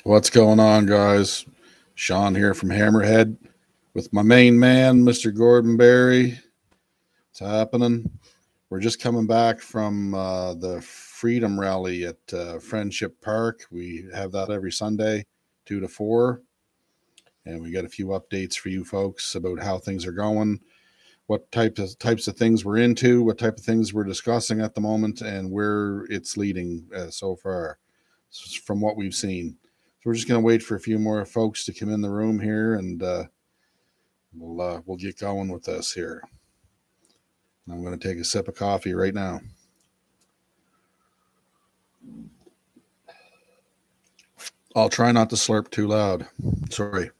What's going on, guys? Sean here from Hammerhead with my main man, Mr. Gordon Berry. What's happening? We're just coming back from the Freedom Rally at Friendship Park. We have that every Sunday, 2 to 4. And we got a few updates for you folks about how things are going, what types of things we're into, what type of things we're discussing at the moment, and where it's leading so far from what we've seen. So we're just going to wait for a few more folks to come in the room here, and we'll get going with this here. I'm going to take a sip of coffee right now. I'll try not to slurp too loud. Sorry.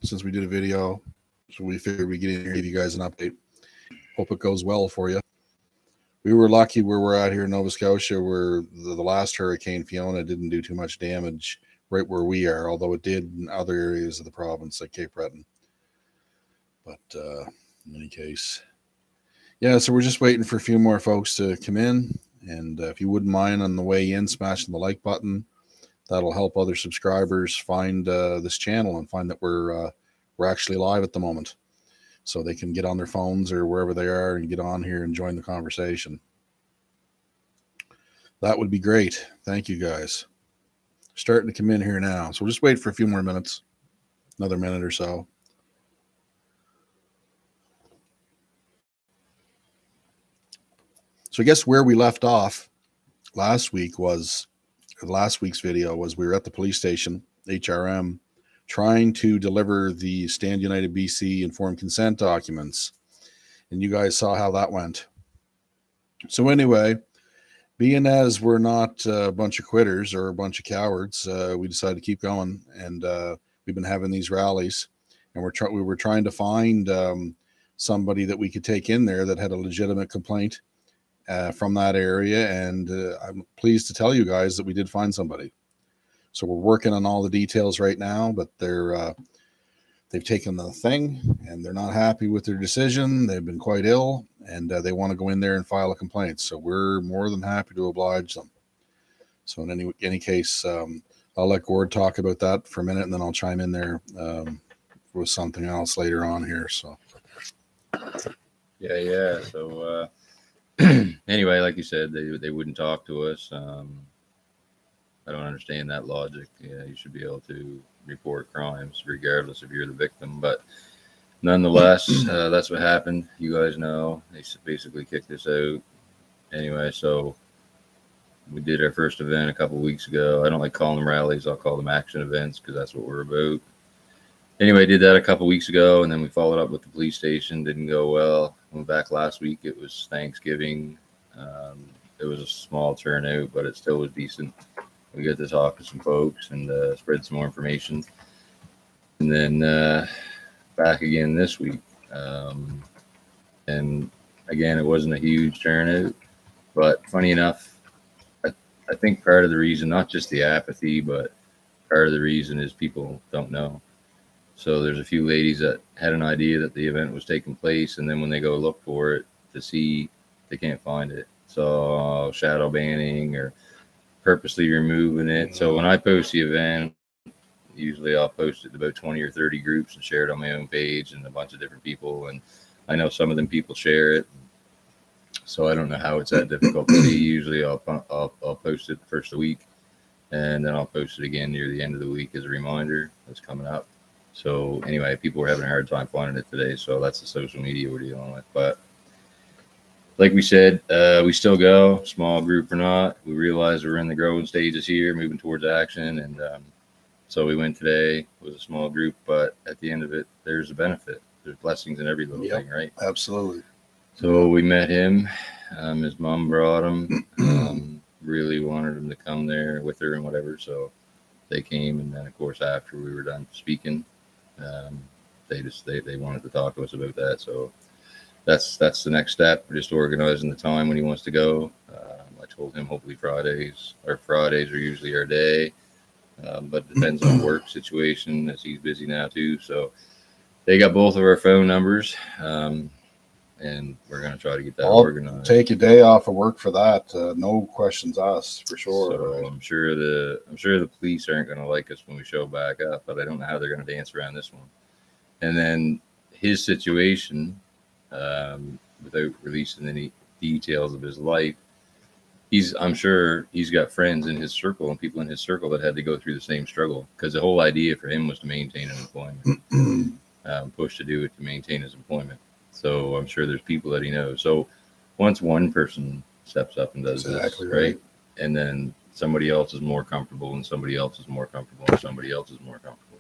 Since we did a video, so we figured we'd get in here and give you guys an update. Hope it goes well for you. We were lucky where we're at here in Nova Scotia, where the last Hurricane Fiona didn't do too much damage right where we are, although it did in other areas of the province like Cape Breton. But in any case, yeah, so we're just waiting for a few more folks to come in. And if you wouldn't mind on the way in smashing the like button, that'll help other subscribers find this channel and find that we're actually live at the moment, so they can get on their phones or wherever they are and get on here and join the conversation. That would be great. Thank you, guys. Starting to come in here now, so we'll just wait for a few more minutes, another minute or so. So I guess where we left off last week's video was we were at the police station, HRM, trying to deliver the Stand United BC informed consent documents. And you guys saw how that went. So anyway, being as we're not a bunch of quitters or a bunch of cowards, we decided to keep going. And we've been having these rallies. And we were trying to find somebody that we could take in there that had a legitimate complaint from that area. And I'm pleased to tell you guys that we did find somebody. So we're working on all the details right now, but they've taken the thing and they're not happy with their decision. They've been quite ill, and they want to go in there and file a complaint. So we're more than happy to oblige them. So in any case, I'll let Gord talk about that for a minute, and then I'll chime in there with something else later on here. So yeah. So anyway, like you said, they wouldn't talk to us. I don't understand that logic. Yeah, you should be able to report crimes regardless if you're the victim. But nonetheless, that's what happened. You guys know they basically kicked us out. Anyway, so we did our first event a couple weeks ago. I don't like calling them rallies. I'll call them action events because that's what we're about. Anyway, did that a couple weeks ago, and then we followed up with the police station. Didn't go well. Went back last week. It was Thanksgiving. It was a small turnout, but it still was decent. We got to talk to some folks and spread some more information. And then back again this week. And again, it wasn't a huge turnout. But funny enough, I think part of the reason, not just the apathy, but part of the reason is people don't know. So there's a few ladies that had an idea that the event was taking place, and then when they go look for it to see, they can't find it. So shadow banning or purposely removing it. So when I post the event, usually I'll post it to about 20 or 30 groups and share it on my own page and a bunch of different people. And I know some of them people share it. So I don't know how it's that difficult to see. Usually I'll post it first of the week, and then I'll post it again near the end of the week as a reminder that's coming up. So anyway, people were having a hard time finding it today. So that's the social media we're dealing with. But like we said, we still go, small group or not. We realize we're in the growing stages here, moving towards action. And so we went today. It was a small group, but at the end of it, there's a benefit. There's blessings in every little thing, right? Absolutely. So we met him. His mom brought him. Really wanted him to come there with her and whatever. So they came. And then, of course, after we were done speaking, they wanted to talk to us about that. So that's the next step. We're just organizing the time when he wants to go. I told him hopefully Fridays. Our Fridays are usually our day, but it depends on work situation as he's busy now too. So they got both of our phone numbers. and we're going to try to get that I'll organized. take a day off of work for that. No questions asked, for sure. So Right? I'm sure the police aren't going to like us when we show back up, but I don't know how they're going to dance around this one. And then his situation, without releasing any details of his life, I'm sure he's got friends in his circle and people in his circle that had to go through the same struggle, because the whole idea for him was to maintain an employment, push to do it to maintain his employment. So I'm sure there's people that he knows. So once one person steps up and does Exactly this, right? And then somebody else is more comfortable, and somebody else is more comfortable, and somebody else is more comfortable.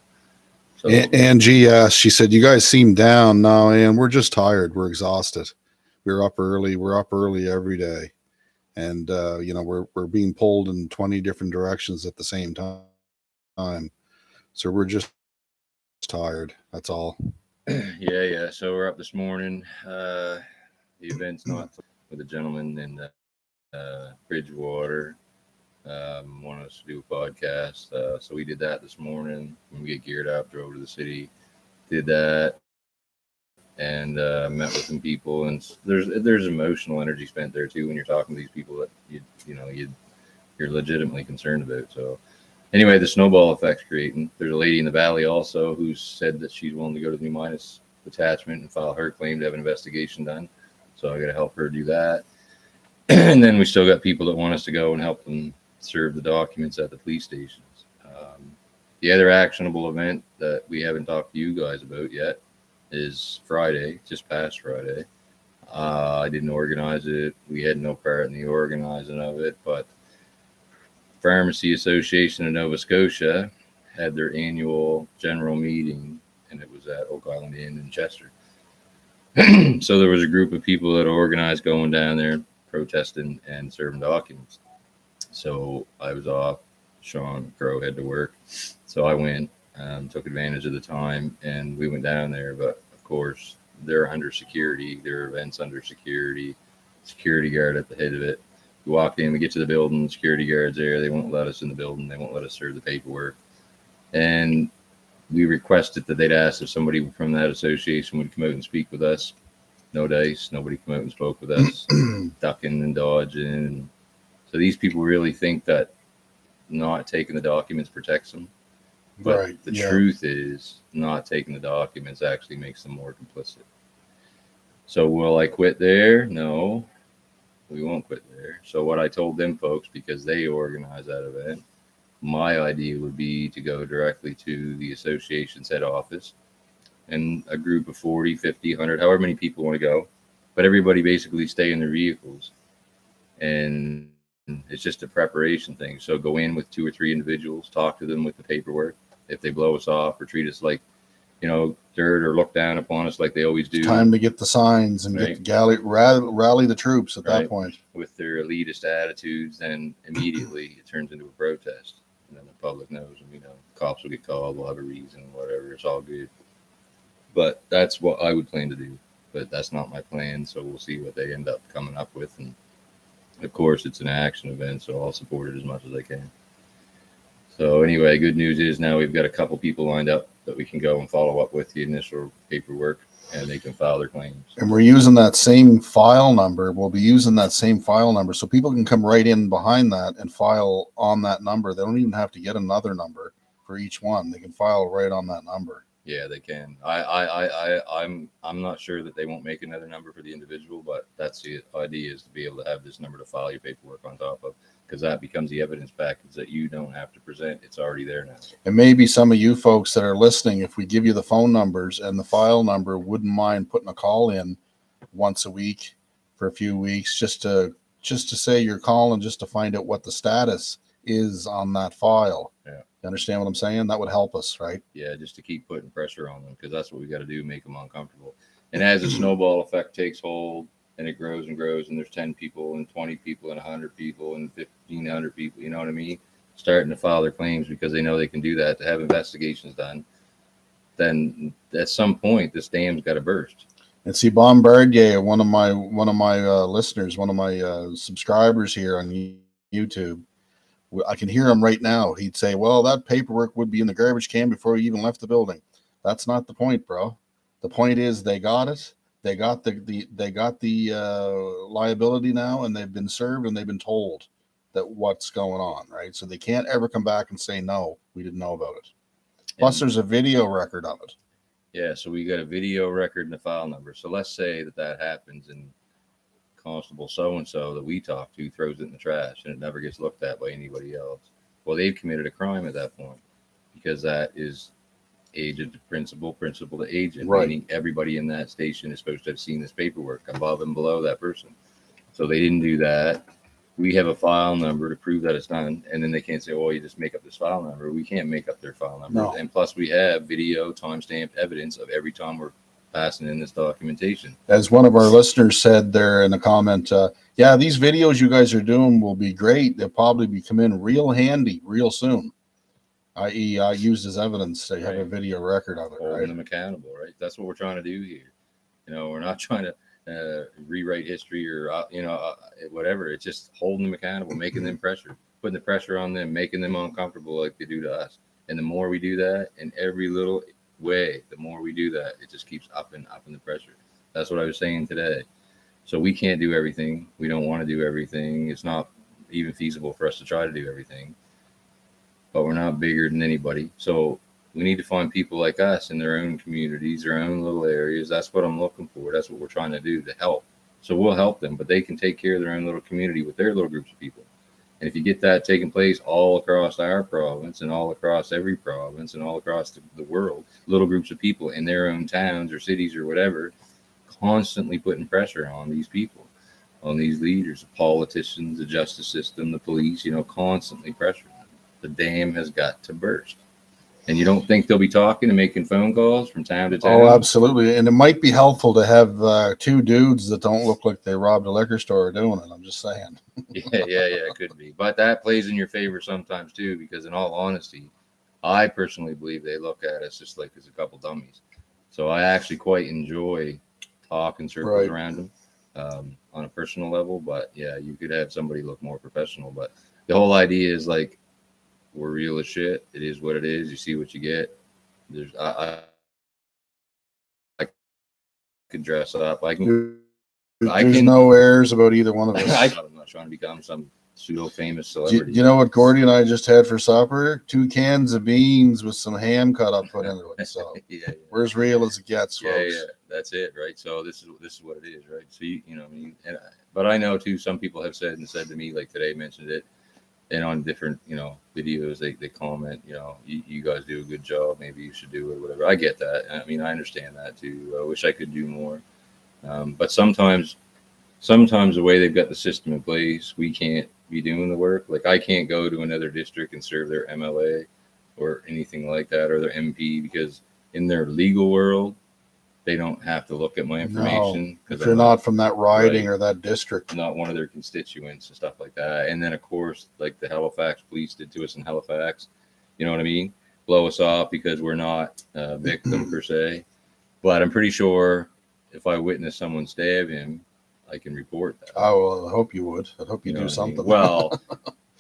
So Angie, she said, "You guys seem down now, and we're just tired. We're exhausted. We're up early. We're up early every day, and you know, we're being pulled in 20 different directions at the same time. So we're just tired. That's all." yeah. So we're up this morning. The event's not with a gentleman in Bridgewater. Wanted us to do a podcast, so we did that this morning. When we get geared up, drove to the city, did that, and met with some people. And there's emotional energy spent there too when you're talking to these people that you're legitimately concerned about. So anyway, the snowball effect's creating. There's a lady in the valley also who said that she's willing to go to the New Minus detachment and file her claim to have an investigation done. So I got to help her do that. And then we still got people that want us to go and help them serve the documents at the police stations. The other actionable event that we haven't talked to you guys about yet is Friday, just past Friday. I didn't organize it. We had no part in the organizing of it, but Pharmacy Association of Nova Scotia had their annual general meeting, and it was at Oak Island Inn in Chester. So there was a group of people that organized going down there, protesting and serving documents. So I was off. Sean Crow had to work. So I went, took advantage of the time, and we went down there. But of course, they're under security. There are events under security. Security guard at the head of it. We walked in, we get to the building, security guards there. They won't let us in the building. They won't let us serve the paperwork. And we requested that they'd ask if somebody from that association would come out and speak with us. No dice. Nobody came out and spoke with us, ducking and dodging. So these people really think that not taking the documents protects them. But the truth is, not taking the documents actually makes them more complicit. So will I quit there? No, we won't quit there. So what I told them folks, because they organize that event, my idea would be to go directly to the association's head office, and a group of 40, 50, 100, however many people want to go, but everybody basically stay in their vehicles. And it's just a preparation thing. So go in with 2 or 3 individuals, talk to them with the paperwork. If they blow us off or treat us like, dirt, or look down upon us like they always do. It's time to get the signs and get the rally the troops at that point. With their elitist attitudes, then immediately it turns into a protest. And then the public knows, and cops will get called, we'll have a reason, whatever, it's all good. But that's what I would plan to do. But that's not my plan, so we'll see what they end up coming up with. And of course, it's an action event, so I'll support it as much as I can. So anyway, good news is now we've got a couple people lined up that we can go and follow up with the initial paperwork, and they can file their claims. And we're using that same file number. We'll be using that same file number, so people can come right in behind that and file on that number. They don't even have to get another number for each one. They can file right on that number. Yeah, they can. I'm not sure that they won't make another number for the individual, but that's the idea, is to be able to have this number to file your paperwork on top of, because that becomes the evidence package that you don't have to present. It's already there now. And maybe some of you folks that are listening, if we give you the phone numbers and the file number, wouldn't mind putting a call in once a week for a few weeks, just to say you're calling, just to find out what the status is on that file. Yeah. You understand what I'm saying? That would help us, right? Yeah, just to keep putting pressure on them, because that's what we got to do, make them uncomfortable. And as the snowball effect takes hold and it grows and grows, and there's 10 people and 20 people and 100 people and 1,500 people, you know what I mean, starting to file their claims because they know they can do that, to have investigations done, then at some point this dam's got to burst. And see, Bombardier, one of my listeners, one of my subscribers here on YouTube, I can hear him right now. He'd say, well, that paperwork would be in the garbage can before you even left the building. That's not the point, bro. The point is they got it. They got the liability now, and they've been served, and they've been told that what's going on, right? So they can't ever come back and say no, we didn't know about it. Plus, And there's a video record of it. yeah, so we got a video record and a file number. So let's say that happens, and Constable so and so that we talk to throws it in the trash, and it never gets looked at by anybody else. Well, they've committed a crime at that point, because that is agent to principal, principal to agent, Right. meaning everybody in that station is supposed to have seen this paperwork above and below that person. So they didn't do that. We have a file number to prove that it's done, and then they can't say, "Oh, you just make up this file number." We can't make up their file number. No. And plus, we have video timestamped evidence of every time we're passing in this documentation. As one of our listeners said there in a comment, yeah, these videos you guys are doing will be great. They'll probably be come in real handy real soon. I.e., I used as evidence to have a video record of it. Holding Right? them accountable, right? That's what we're trying to do here. We're not trying to rewrite history or whatever. It's just holding them accountable, making them pressure, putting the pressure on them, making them uncomfortable like they do to us. And the more we do that in every little way, the more we do that, it just keeps upping the pressure. That's what I was saying today. So we can't do everything. We don't want to do everything. It's not even feasible for us to try to do everything. But we're not bigger than anybody. So we need to find people like us in their own communities, their own little areas. That's what I'm looking for. That's what we're trying to do, to help. So we'll help them, but they can take care of their own little community with their little groups of people. And if you get that taking place all across our province and all across every province and all across the world, little groups of people in their own towns or cities or whatever, constantly putting pressure on these people, on these leaders, the politicians, the justice system, the police, constantly pressuring them. The dam has got to burst. And you don't think they'll be talking and making phone calls from time to time? Oh, absolutely. And it might be helpful to have two dudes that don't look like they robbed a liquor store doing it. I'm just saying. Yeah, it could be. But that plays in your favor sometimes too, because in all honesty, I personally believe they look at us just like as a couple dummies. So I actually quite enjoy talking circles around them on a personal level. But yeah, you could have somebody look more professional. But the whole idea is like, we're real as shit. It is what it is. You see what you get. I can dress up. There's no airs about either one of us. I'm not trying to become some pseudo famous celebrity. You know what Gordy and I just had for supper? 2 cans of beans with some ham cut up put into it. So yeah. We're as real as it gets, folks. Yeah, that's it, right? So this is what it is, right? So but I know too, some people have said to me, like today mentioned it, and on different videos they comment, you guys do a good job, maybe you should do it, whatever. I get that. I mean, I understand that too. I wish I could do more, but sometimes the way they've got the system in place, we can't be doing the work. Like I can't go to another district and serve their MLA or anything like that, or their MP, because in their legal world they don't have to look at my information, because you're not from that riding or that district, not one of their constituents and stuff like that. And then of course, like the Halifax police did to us in Halifax, you know what I mean, blow us off because we're not a victim per se. But I'm pretty sure if I witness someone stab him, I can report that. Oh, well, I hope you would. I hope you do something. Well,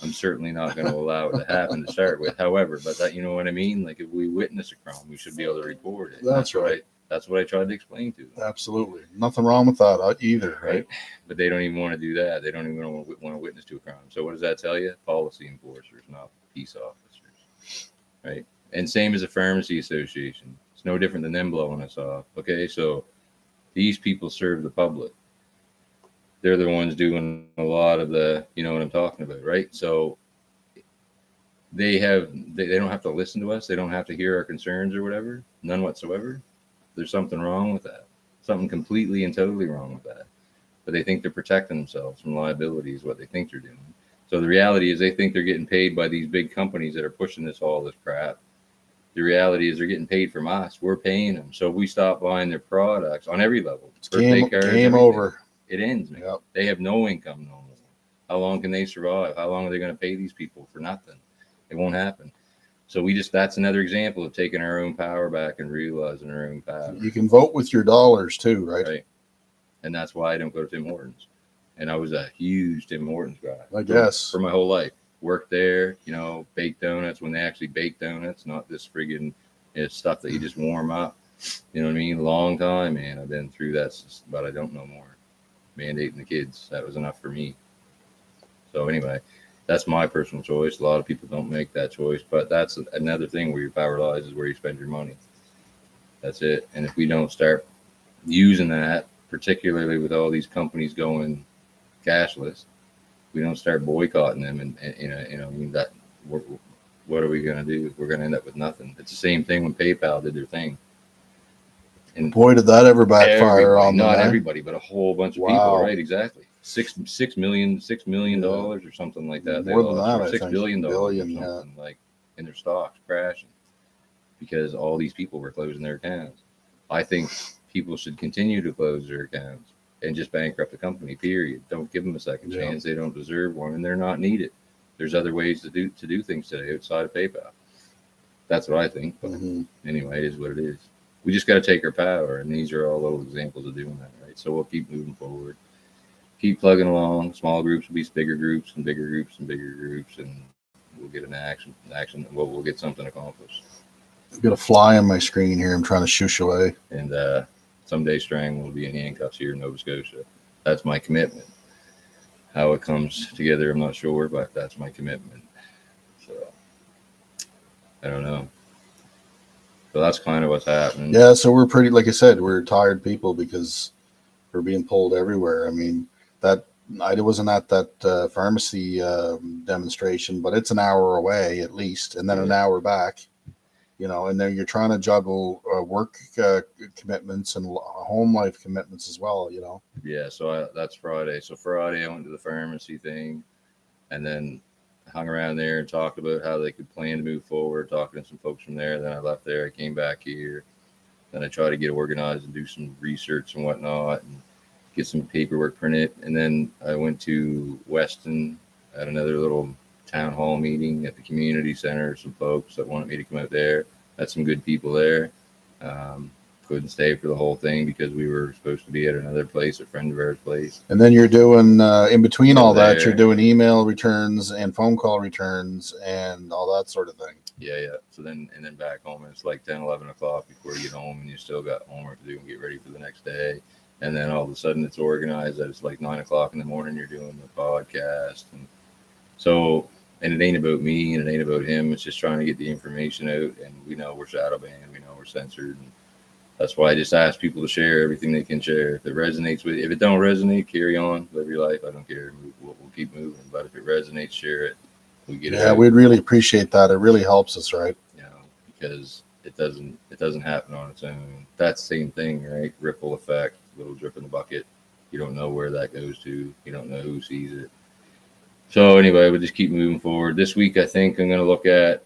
I'm certainly not going to allow it to happen to start with. However, but that, you know what I mean? Like if we witness a crime, we should be able to report it. That's right. That's what I tried to explain to them. Absolutely. Nothing wrong with that either, right? But they don't even want to do that. They don't even want to witness to a crime. So what does that tell you? Policy enforcers, not peace officers, right? And same as a pharmacy association. It's no different than them blowing us off. Okay, so these people serve the public. They're the ones doing a lot of the, you know what I'm talking about, right? So they don't have to listen to us. They don't have to hear our concerns or whatever. None whatsoever. There's something wrong with that. Something completely and totally wrong with that. But they think they're protecting themselves from liability is what they think they're doing. So the reality is they think they're getting paid by these big companies that are pushing all this crap. The reality is they're getting paid from us. We're paying them. So if we stop buying their products on every level, game over. It ends, man. Yep. They have no income no more. How long can they survive? How long are they going to pay these people for nothing? It won't happen. So that's another example of taking our own power back and realizing our own power. You can vote with your dollars too, right? And that's why I don't go to Tim Hortons. And I was a huge Tim Hortons guy. I guess. For my whole life. Worked there, baked donuts when they actually bake donuts, not this friggin' stuff that you just warm up. You know what I mean? Long time, man. I've been through that, but I don't know more. Mandating the kids, that was enough for me. So anyway, that's my personal choice. A lot of people don't make that choice, but that's another thing where your power lies is where you spend your money. That's it. And if we don't start using that, particularly with all these companies going cashless, we don't start boycotting them, and I mean that. What are we going to do? We're going to end up with nothing. It's the same thing when PayPal did their thing. And Boy, did that ever backfire on them. Not everybody, but a whole bunch of people, Wow. right? Exactly. $6 million dollars or something like that. They More than lost, that, or I $6 think. billion or Billion, something, like, in their stocks crashing because all these people were closing their accounts. I think people should continue to close their accounts and just bankrupt the company. Period. Don't give them a second Yeah. chance. They don't deserve one, and they're not needed. There's other ways to do things today outside of PayPal. That's what I think. But anyway, it is what it is. We just got to take our power, and these are all little examples of doing that, right? So we'll keep moving forward, keep plugging along. Small groups will be bigger groups and bigger groups and bigger groups, and we'll get an action. We'll get something accomplished. I've got a fly on my screen here. I'm trying to shush away. And someday Strang will be in handcuffs here in Nova Scotia. That's my commitment. How it comes together, I'm not sure, but that's my commitment. So I don't know. So that's kind of what's happening. Yeah, so we're pretty, like I said, we're tired people because we're being pulled everywhere. I mean, that I wasn't at that pharmacy demonstration, but it's an hour away at least, and then an hour back. And then you're trying to juggle work commitments and home life commitments as well. Yeah, so that's Friday. So Friday I went to the pharmacy thing, and then hung around there and talked about how they could plan to move forward, talking to some folks from there. Then I left there. I came back here. Then I tried to get organized and do some research and whatnot and get some paperwork printed. And then I went to Weston at another little town hall meeting at the community center. Some folks that wanted me to come out there. Had some good people there. Couldn't stay for the whole thing because we were supposed to be at another place, a friend of ours' place. And then you're doing, in between all that, you're doing email returns and phone call returns and all that sort of thing. Yeah. So then back home, and it's like 10, 11 o'clock before you get home, and you still got homework to do and get ready for the next day. And then all of a sudden it's organized that it's like 9 o'clock in the morning, you're doing the podcast. And so, and it ain't about me and it ain't about him. It's just trying to get the information out. And we know we're shadow banned. We know we're censored. And that's why I just ask people to share everything they can share. If it resonates with you, if it don't resonate, carry on, live your life. I don't care. We'll keep moving. But if it resonates, share it. We get it. Yeah, we'd really appreciate that. It really helps us, right? Because it doesn't happen on its own. That's the same thing, right? Ripple effect, little drip in the bucket. You don't know where that goes to. You don't know who sees it. So anyway, we'll just keep moving forward. This week, I think I'm going to look at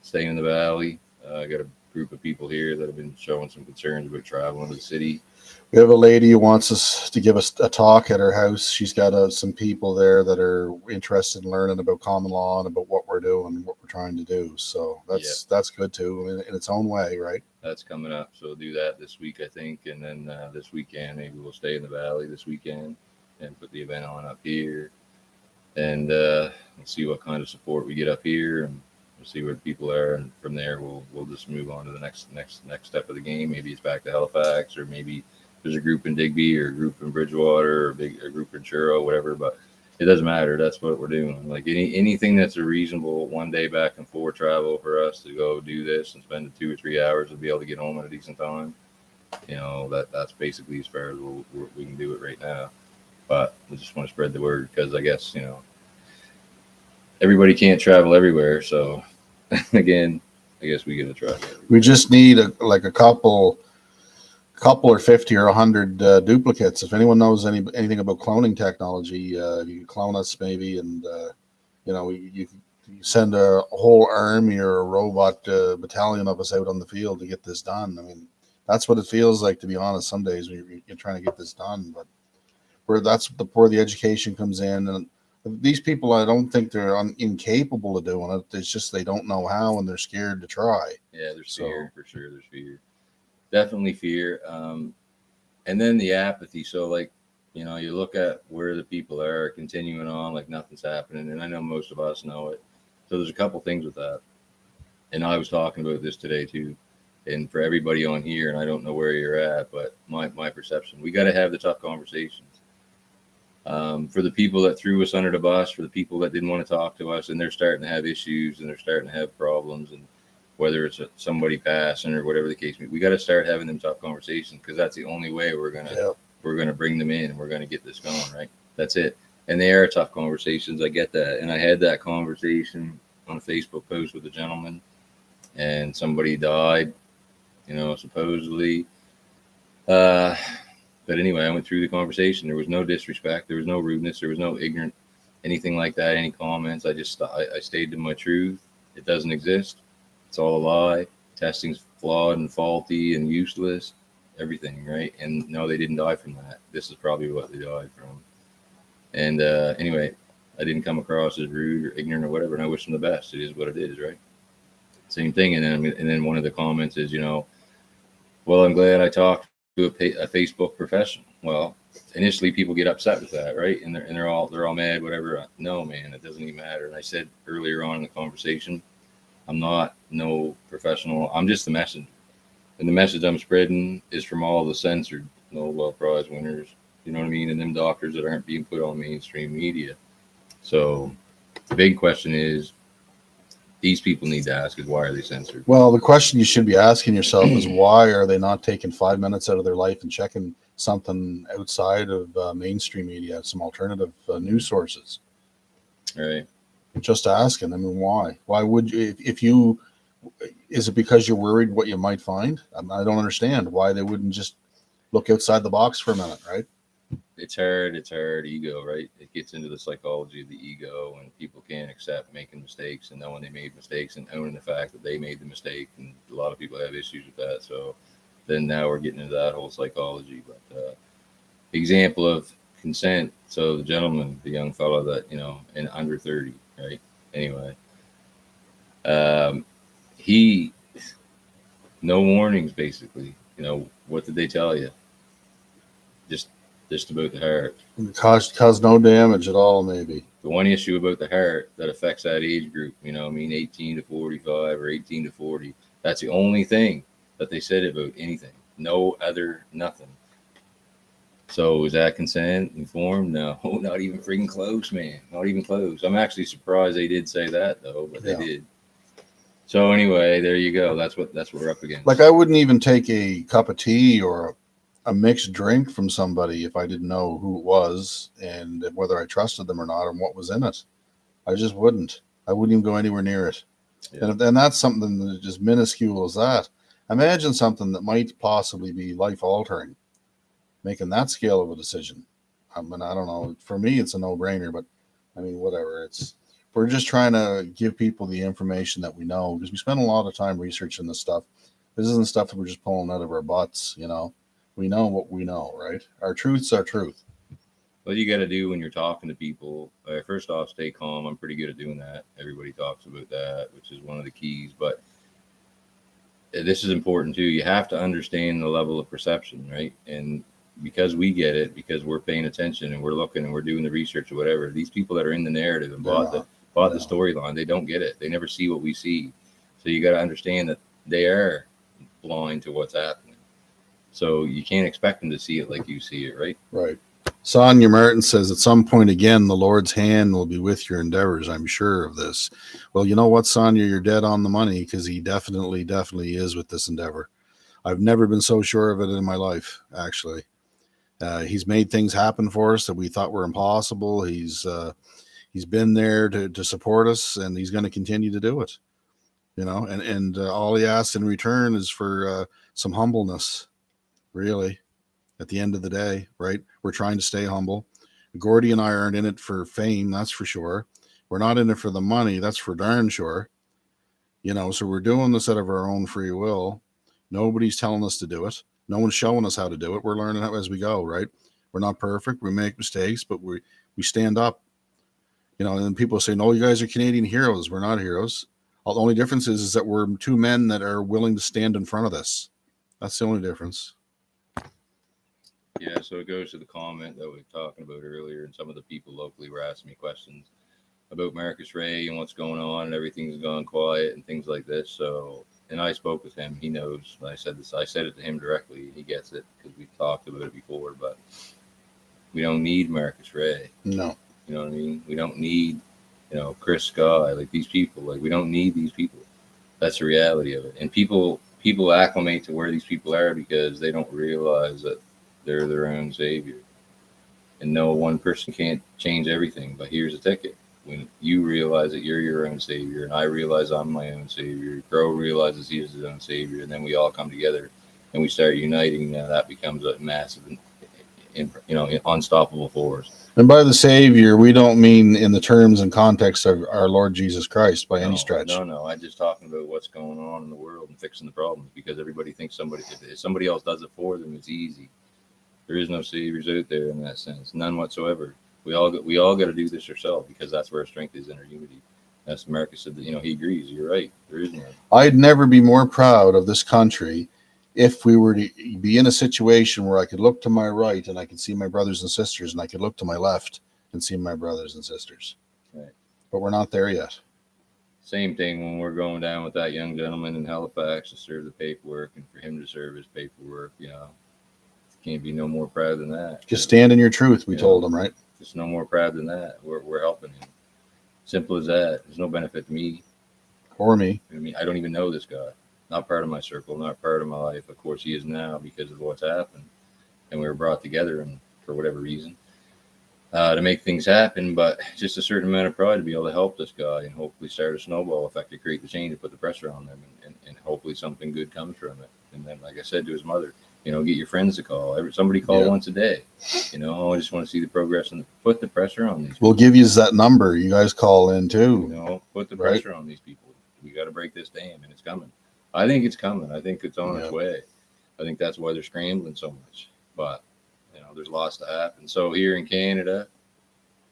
staying in the valley. I got a group of people here that have been showing some concerns about traveling to the city. We have a lady who wants us to give us a talk at her house. She's got some people there that are interested in learning about common law and about what we're doing and what we're trying to do. So that's good too in its own way, right? That's coming up. So we'll do that this week, I think. And then this weekend, maybe we'll stay in the valley this weekend and put the event on up here. And we'll see what kind of support we get up here, and we'll see where the people are. And from there, we'll just move on to the next step of the game. Maybe it's back to Halifax, or maybe there's a group in Digby or a group in Bridgewater or a group in Truro, whatever, but it doesn't matter. That's what we're doing. Like anything that's a reasonable 1 day back and forth travel for us to go do this and spend 2 or 3 hours to be able to get home at a decent time. That's basically as far as we can do it right now. But we just want to spread the word because I guess, everybody can't travel everywhere. So again, I guess we get to try. We just need a couple or 50 or 100 duplicates. If anyone knows anything about cloning technology, you can clone us maybe, and you send a whole army or a robot battalion of us out on the field to get this done. I mean, that's what it feels like, to be honest. Some days when you're trying to get this done, but where the education comes in, and these people, I don't think they're incapable of doing it. It's just they don't know how, and they're scared to try. Yeah, there's fear for sure. There's fear. Definitely fear. And then the apathy. So you look at where the people are continuing on like nothing's happening. And I know most of us know it. So there's a couple things with that. And I was talking about this today too. And for everybody on here, and I don't know where you're at, but my perception, we got to have the tough conversations. For the people that threw us under the bus, for the people that didn't want to talk to us, and they're starting to have issues and they're starting to have problems, and whether it's somebody passing or whatever the case may be, we got to start having them tough conversations, because that's the only way we're gonna bring them in and we're gonna get this going, right? That's it. And they are tough conversations. I get that, and I had that conversation on a Facebook post with a gentleman, and somebody died, supposedly. But anyway, I went through the conversation. There was no disrespect. There was no rudeness. There was no ignorant, anything like that, any comments. I stayed to my truth. It doesn't exist. It's all a lie. Testing's flawed and faulty and useless. Everything, right? And no, they didn't die from that. This is probably what they died from. And anyway, I didn't come across as rude or ignorant or whatever, and I wish them the best. It is what it is, right? Same thing. And then one of the comments is, well, I'm glad I talked to a Facebook professional. Well, initially people get upset with that, right? And they're all mad, whatever. No, man, it doesn't even matter. And I said earlier on in the conversation, I'm not no professional. I'm just the messenger. And the message I'm spreading is from all the censored Nobel Prize winners, you know what I mean? And them doctors that aren't being put on mainstream media. So the big question is, these people need to ask is, why are they censored? Well, the question you should be asking yourself is, why are they not taking 5 minutes out of their life and checking something outside of mainstream media, some alternative news sources? Right. Just asking. I mean, why? Why would you, if you, is it because you're worried what you might find? I don't understand why they wouldn't just look outside the box for a minute, right? It's hard. Ego, right? It gets into the psychology of the ego, and people can't accept making mistakes and knowing they made mistakes and owning the fact that they made the mistake. And a lot of people have issues with that. So then now we're getting into that whole psychology. But example of consent. So the gentleman, the young fellow that, in under 30, right? Anyway, he, no warnings, basically. What did they tell you? Just about the heart. Cause no damage at all, maybe. The one issue about the heart that affects that age group, 18 to 45 or 18 to 40, that's the only thing that they said about anything. No other, nothing. So is that consent informed? No, not even freaking close, man. Not even close. I'm actually surprised they did say that, though, but they did. So anyway, there you go. That's what we're up against. Like, I wouldn't even take a cup of tea or a mixed drink from somebody if I didn't know who it was and whether I trusted them or not and what was in it. I just wouldn't. I wouldn't even go anywhere near it. Yeah. And that's something that is just minuscule as that. Imagine something that might possibly be life-altering, making that scale of a decision. I mean, I don't know. For me, it's a no-brainer, but I mean, whatever. We're just trying to give people the information that we know, because we spend a lot of time researching this stuff. This isn't stuff that we're just pulling out of our butts, We know what we know, right? Our truth's our truth. What you got to do when you're talking to people, first off, stay calm. I'm pretty good at doing that. Everybody talks about that, which is one of the keys. But this is important too. You have to understand the level of perception, right? And because we get it, because we're paying attention and we're looking and we're doing the research or whatever, these people that are in the narrative and bought the storyline, they don't get it. They never see what we see. So you got to understand that they are blind to what's happening. So you can't expect them to see it like you see it, right? Right. Sonia Martin says, at some point again, the Lord's hand will be with your endeavors. I'm sure of this. Well, you know what, Sonia? You're dead on the money, because he definitely is with this endeavor. I've never been so sure of it in my life, actually. He's made things happen for us that we thought were impossible. He's been there to support us, and he's going to continue to do it. And all he asks in return is for some humbleness, really. At the end of the day, right? We're trying to stay humble. Gordy and I aren't in it for fame, that's for sure. We're not in it for the money, that's for darn sure. So we're doing this out of our own free will. Nobody's telling us to do it. No one's showing us how to do it. We're learning as we go, right? We're not perfect. We make mistakes, but we stand up. And people say, no, you guys are Canadian heroes. We're not heroes. The only difference is that we're two men that are willing to stand in front of this. That's the only difference. Yeah, so it goes to the comment that we were talking about earlier, and some of the people locally were asking me questions about Marcus Ray and what's going on, and everything's gone quiet and things like this. So and I spoke with him. He knows. I said this. I said it to him directly. He gets it because we've talked about it before. But we don't need Marcus Ray. No. You know what I mean? We don't need, Chris Scott, like these people. Like we don't need these people. That's the reality of it. And people acclimate to where these people are because they don't realize that they're their own savior. And no one person can't change everything. But here's a ticket. When you realize that you're your own savior, and I realize I'm my own savior, Crow realizes he is his own savior, and then we all come together and we start uniting. Now that becomes a massive, unstoppable force. And by the Savior, we don't mean in the terms and context of our Lord Jesus Christ by any stretch. No. I'm just talking about what's going on in the world and fixing the problems because everybody thinks if somebody else does it for them, it's easy. There is no saviors out there in that sense, none whatsoever. We all got to do this ourselves because that's where our strength is in our unity. That's Marcus said that he agrees. You're right. There is none. I'd never be more proud of this country if we were to be in a situation where I could look to my right and I could see my brothers and sisters, and I could look to my left and see my brothers and sisters. Right. But we're not there yet. Same thing when we're going down with that young gentleman in Halifax to serve the paperwork, and for him to serve his paperwork, can't be no more proud than that. Just stand in your truth, we told him, right? Just no more proud than that. We're helping him. Simple as that. There's no benefit to me. Or me. I mean, I don't even know this guy. Not part of my circle, not part of my life. Of course, he is now because of what's happened. And we were brought together and for whatever reason to make things happen. But just a certain amount of pride to be able to help this guy and hopefully start a snowball effect to create the change and put the pressure on them. And hopefully something good comes from it. And then, like I said to his mother, get your friends to call. Somebody call once a day. I just want to see the progress and put the pressure on these people. We'll give you that number. You guys call in too. Put the pressure on these people. We got to break this dam, and it's coming. I think it's coming. I think it's on its way. I think that's why they're scrambling so much. But, there's lots to happen. So here in Canada,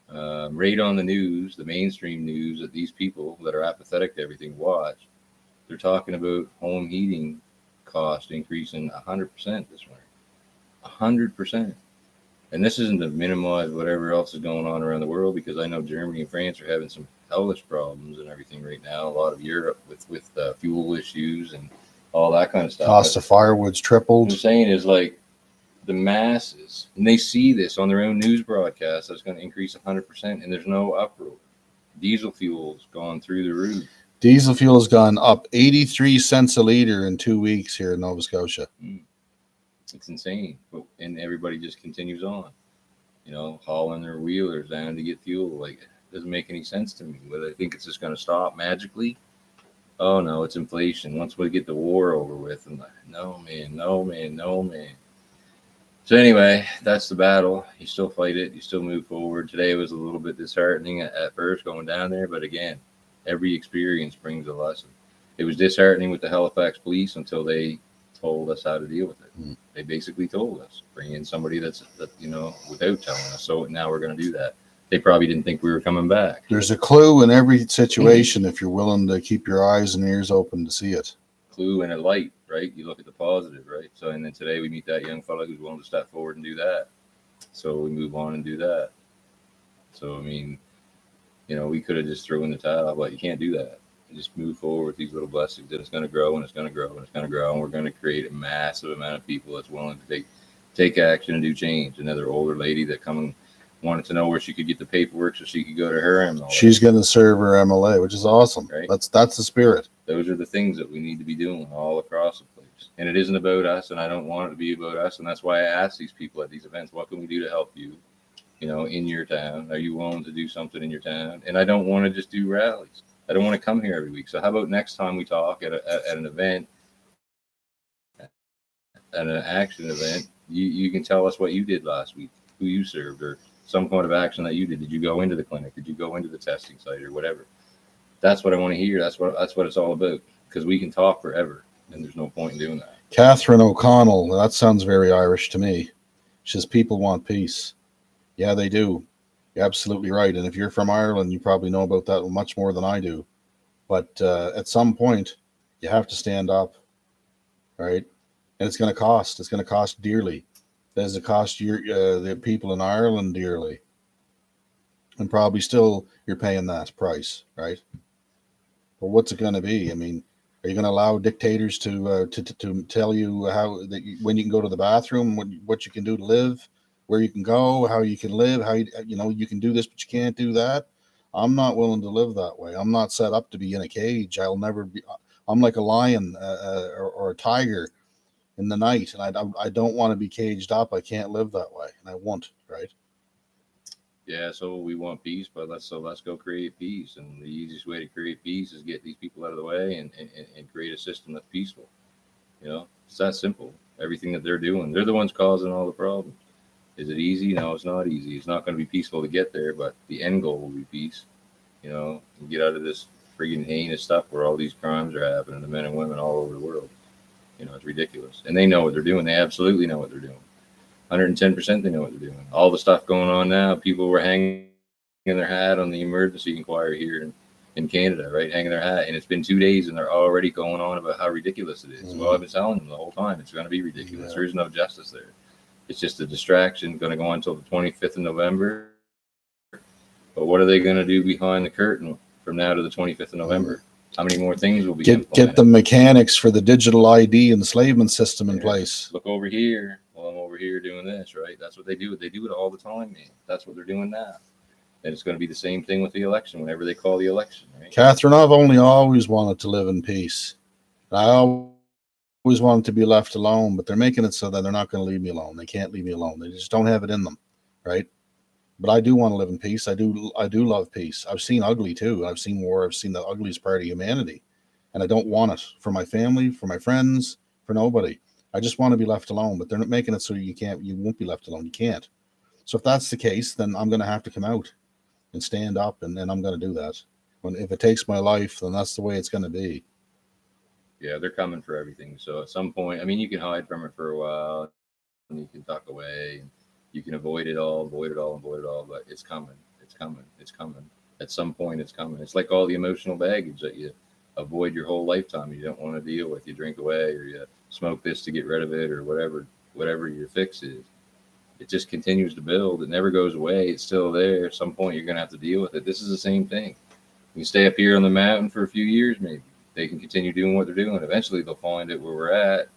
right on the news, the mainstream news that these people that are apathetic to everything watch, they're talking about home heating cost increasing 100% this winter. 100%. And this isn't to minimize whatever else is going on around the world, because I know Germany and France are having some hellish problems and everything right now. A lot of Europe with fuel issues and all that kind of stuff. Cost of firewood's tripled. What I'm saying is, like, the masses, and they see this on their own news broadcast, that's going to increase 100%, and there's no uproar. Diesel fuel's gone through the roof. Diesel fuel has gone up 83 cents a liter in 2 weeks here in Nova Scotia. It's insane. And everybody just continues on, hauling their wheelers down to get fuel. Like, it doesn't make any sense to me. Whether I think it's just going to stop magically. Oh, no, it's inflation. Once we get the war over with, I'm like, no, man. So anyway, that's the battle. You still fight it. You still move forward. Today was a little bit disheartening at first going down there. But again, every experience brings a lesson. It was disheartening with the Halifax police until they told us how to deal with it. They basically told us, bring in somebody that's without telling us. So now we're going to do that. They probably didn't think we were coming back. There's a clue in every situation if you're willing to keep your eyes and ears open to see it. Clue and a light, right? You look at the positive, right? So, and then today we meet that young fellow who's willing to step forward and do that. So we move on and do that. So, I mean, we could have just thrown in the towel, but you can't do that. You just move forward with these little blessings, and it's going to grow, and it's going to grow, and it's going to grow, and we're going to create a massive amount of people that's willing to take action and do change. Another older lady that wanted to know where she could get the paperwork so she could go to her MLA. She's going to serve her MLA, which is awesome. Right? That's the spirit. Those are the things that we need to be doing all across the place. And it isn't about us, and I don't want it to be about us. And that's why I ask these people at these events, what can we do to help you, in your town? Are you willing to do something in your town? And I don't want to just do rallies. I don't want to come here every week. So how about next time we talk at an event, at an action event, you can tell us what you did last week, who you served, or some kind of action that you did. Did you go into the clinic? Did you go into the testing site or whatever? That's what I want to hear. That's what it's all about, because we can talk forever and there's no point in doing that. Catherine O'Connell, that sounds very Irish to me. She says people want peace. Yeah, they do. You're absolutely right. And if you're from Ireland, you probably know about that much more than I do. But at some point, you have to stand up, right? And it's going to cost. It's going to cost dearly. Does it cost the people in Ireland dearly? And probably still you're paying that price, right? But what's it going to be? I mean, Are you going to allow dictators to tell you when you can go to the bathroom, what you can do to live, where you can go, how you can live, how you can do this, but you can't do that? I'm not willing to live that way. I'm not set up to be in a cage. I'll never be. I'm like a lion or a tiger in the night, and I don't want to be caged up. I can't live that way, and I won't. Right? Yeah, so we want peace, but let's go create peace. And the easiest way to create peace is get these people out of the way and create a system that's peaceful. You know, it's that simple. Everything that they're doing, they're the ones causing all the problems. Is it easy? No, it's not easy. It's not going to be peaceful to get there, but the end goal will be peace. You know, and get out of this friggin' heinous stuff where all these crimes are happening to men and women all over the world. You know, it's ridiculous. And they know what they're doing. They absolutely know what they're doing. 110% they know what they're doing. All the stuff going on now, people were hanging their hat on the emergency inquiry here in Canada, right? Hanging their hat. And it's been 2 days and they're already going on about how ridiculous it is. Mm-hmm. Well, I've been telling them the whole time it's going to be ridiculous. Yeah. There is no justice there. It's just a distraction, going to go on until the 25th of November. But what are they going to do behind the curtain from now to the 25th of November? Mm-hmm. How many more things will be get the mechanics for the digital ID enslavement system in place? Look over here. Well, I'm over here doing this, right? That's what they do. They do it all the time, man. That's what they're doing now. And it's going to be the same thing with the election whenever they call the election, right? Catherine, I've always wanted to live in peace. I always wanted to be left alone, but they're making it so that they're not going to leave me alone. They can't leave me alone. They just don't have it in them, right? But I do want to live in peace. I do love peace. I've seen ugly too. I've seen war. I've seen the ugliest part of humanity. And I don't want it for my family, for my friends, for nobody. I just want to be left alone, but they're not making it so you won't be left alone. You can't. So if that's the case, then I'm going to have to come out and stand up, and I'm going to do that. If it takes my life, then that's the way it's going to be. Yeah, they're coming for everything. So at some point, I mean, you can hide from it for a while, and you can tuck away, and you can avoid it all, but it's coming. It's coming. It's coming. At some point, it's coming. It's like all the emotional baggage that you avoid your whole lifetime. You don't want to deal with. You drink away, or you smoke this to get rid of it, or whatever your fix is. It just continues to build. It never goes away. It's still there. At some point, you're going to have to deal with it. This is the same thing. You stay up here on the mountain for a few years, maybe. They can continue doing what they're doing. Eventually, they'll find it where we're at.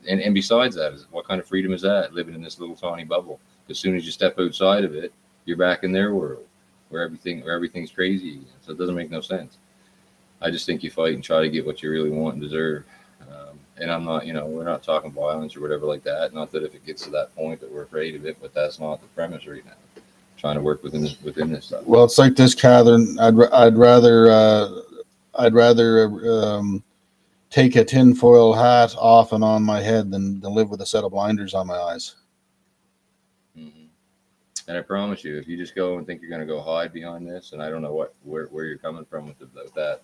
And besides that, what kind of freedom is that, living in this little tiny bubble? As soon as you step outside of it, you're back in their world where everything's crazy again. So it doesn't make no sense. I just think you fight and try to get what you really want and deserve. And I'm not, we're not talking violence or whatever like that. Not that if it gets to that point that we're afraid of it, but that's not the premise right now. Trying to work within this stuff. Well, it's like this, Catherine. I'd rather take a tinfoil hat off and on my head than live with a set of blinders on my eyes. Mm-hmm. And I promise you, if you just go and think you're going to go hide behind this, and I don't know where you're coming from with that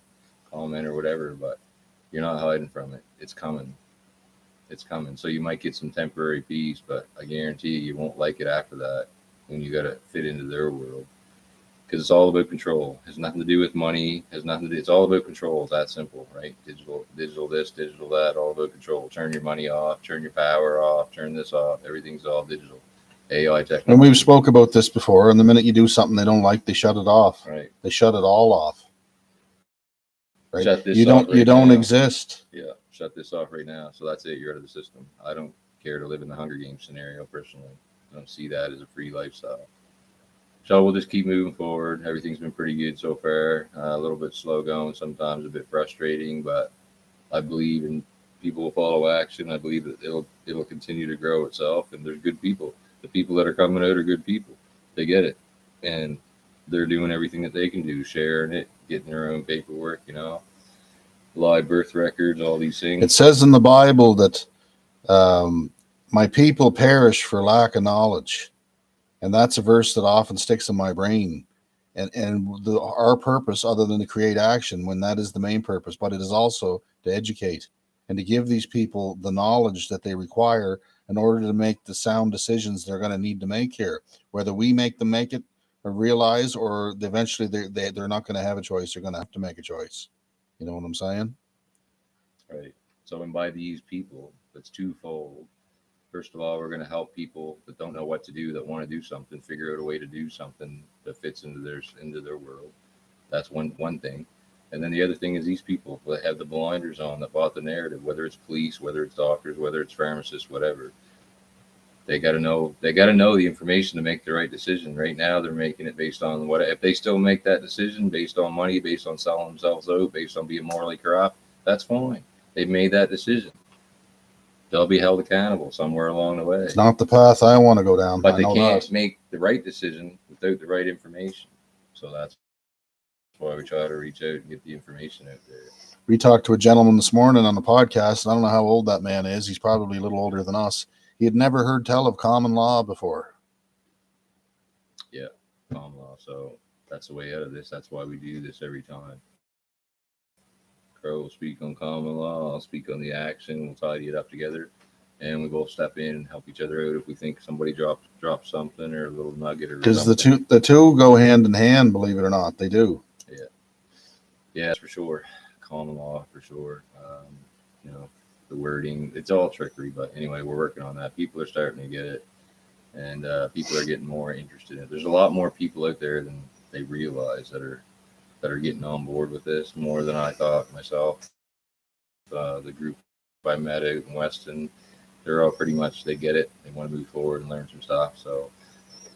comment or whatever, but you're not hiding from it. It's coming. It's coming. So you might get some temporary peace, but I guarantee you won't like it after that when you got to fit into their world. Because it's all about control. It has nothing to do with money. It's all about control. It's that simple, right? Digital this, digital that, all about control. Turn your money off, turn your power off, turn this off. Everything's all digital. AI technology. And we've spoke about this before. And the minute you do something they don't like, they shut it off. Right. They shut it all off. Right. Shut this you off don't now. Exist. Yeah. Shut this off right now. So that's it. You're out of the system. I don't care to live in the Hunger Games scenario personally. I don't see that as a free lifestyle. So we'll just keep moving forward. Everything's been pretty good so far. A little bit slow going, sometimes a bit frustrating, but I believe in people will follow action. I believe that it'll continue to grow itself. And there's good people. The people that are coming out are good people. They get it, and they're doing everything that they can do, sharing it, getting their own paperwork. Live birth records, all these things. It says in the Bible that my people perish for lack of knowledge. And that's a verse that often sticks in my brain. And our purpose, other than to create action, when that is the main purpose, but it is also to educate and to give these people the knowledge that they require in order to make the sound decisions they're going to need to make here. Whether we make them make it or realize, or eventually they're not going to have a choice. They're going to have to make a choice. You know what I'm saying? Right. So, and by these people, it's twofold. First of all, we're going to help people that don't know what to do, that want to do something, figure out a way to do something that fits into their world. That's one thing. And then the other thing is these people that have the blinders on that bought the narrative, whether it's police, whether it's doctors, whether it's pharmacists, whatever. They got to know. They got to know the information to make the right decision. Right now, they're making it based on what. If they still make that decision based on money, based on selling themselves out, based on being morally corrupt, that's fine. They've made that decision. They'll be held accountable somewhere along the way. It's not the path I want to go down. But I they know can't that. make the right decision without the right information. So that's why we try to reach out and get the information out there. We talked to a gentleman this morning on the podcast, and I don't know how old that man is. He's probably a little older than us. He had never heard tell of common law before. Yeah, common law. So that's the way out of this. That's why we do this every time. Crow will speak on common law. I'll speak on the action. We'll tidy it up together, and we both step in and help each other out if we think somebody drops something or a little nugget or Because something. the two go hand in hand, believe it or not. They do. Yeah, for sure. Common law for sure. You know, the wording, it's all trickery, but anyway, we're working on that. People are starting to get it, and people are getting more interested in it. There's a lot more people out there than they realize that are getting on board with this, more than I thought myself. The group I met out in Weston, they're all pretty much, they get it. They want to move forward and learn some stuff. So